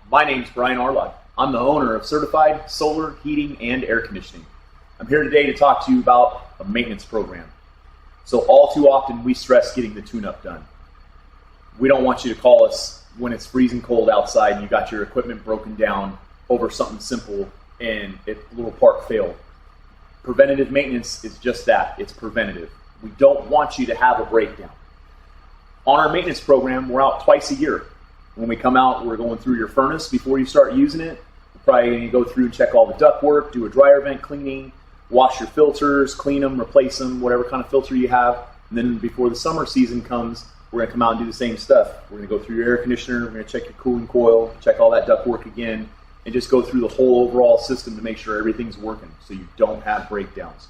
My name's Brian Arlott. I'm the owner of Certified Solar Heating and Air Conditioning. I'm here today to talk to you about a maintenance program. So all too often we stress getting the tune-up done. We don't want you to call us when it's freezing cold outside and you got your equipment broken down over something simple and a little part failed. Preventative maintenance is just that. It's preventative. We don't want you to have a breakdown. On our maintenance program, we're out twice a year. When we come out, we're going through your furnace before you start using it. We're probably going to go through and check all the duct work, do a dryer vent cleaning, wash your filters, clean them, replace them, whatever kind of filter you have. And then before the summer season comes, we're going to come out and do the same stuff. We're going to go through your air conditioner, we're going to check your cooling coil, check all that duct work again, and just go through the whole overall system to make sure everything's working so you don't have breakdowns.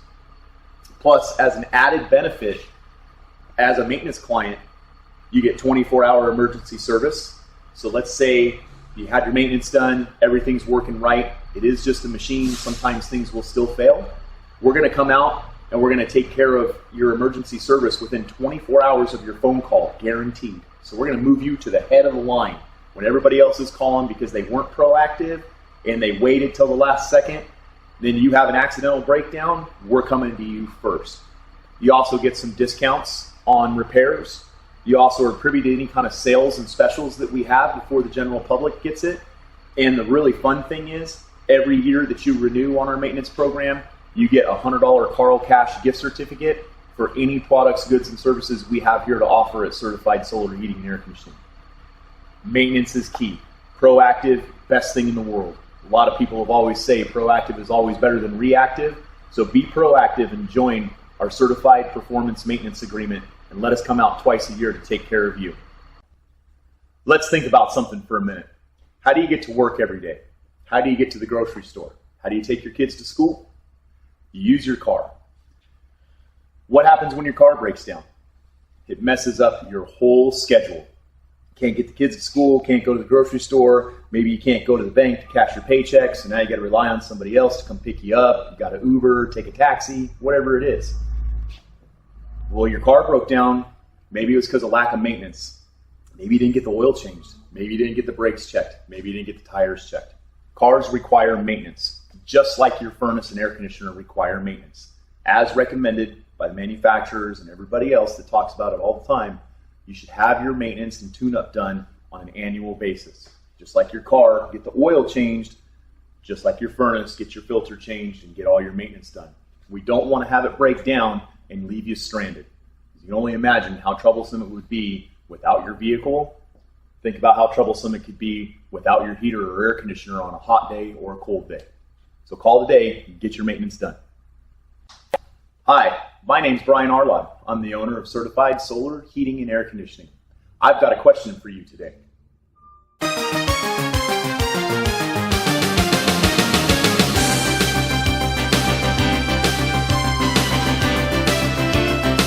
Plus, as an added benefit, as a maintenance client, you get 24-hour emergency service. So let's say you had your maintenance done, everything's working right, it is just a machine, sometimes things will still fail. We're going to come out and we're going to take care of your emergency service within 24 hours of your phone call, guaranteed. So we're going to move you to the head of the line. When everybody else is calling because they weren't proactive and they waited till the last second, then you have an accidental breakdown, we're coming to you first. You also get some discounts on repairs. You also are privy to any kind of sales and specials that we have before the general public gets it. And the really fun thing is, every year that you renew on our maintenance program, you get a $100 Carl Cash gift certificate for any products, goods, and services we have here to offer at Certified Solar Heating and Air Conditioning. Maintenance is key. Proactive, best thing in the world. A lot of people have always say proactive is always better than reactive. So be proactive and join our Certified Performance Maintenance Agreement and let us come out twice a year to take care of you. Let's think about something for a minute. How do you get to work every day? How do you get to the grocery store? How do you take your kids to school? You use your car. What happens when your car breaks down? It messes up your whole schedule. Can't get the kids to school, can't go to the grocery store, maybe you can't go to the bank to cash your paychecks, and now you got to rely on somebody else to come pick you up. You got to Uber, take a taxi, whatever it is. Well, your car broke down. Maybe it was because of lack of maintenance. Maybe you didn't get the oil changed. Maybe you didn't get the brakes checked. Maybe you didn't get the tires checked. Cars require maintenance, just like your furnace and air conditioner require maintenance. As recommended by the manufacturers and everybody else that talks about it all the time, you should have your maintenance and tune-up done on an annual basis. Just like your car, get the oil changed. Just like your furnace, get your filter changed and get all your maintenance done. We don't want to have it break down and leave you stranded. You can only imagine how troublesome it would be without your vehicle. Think about how troublesome it could be without your heater or air conditioner on a hot day or a cold day. So call today and get your maintenance done. Hi, my name's Brian Arlott. I'm the owner of Certified Solar Heating and Air Conditioning. I've got a question for you today.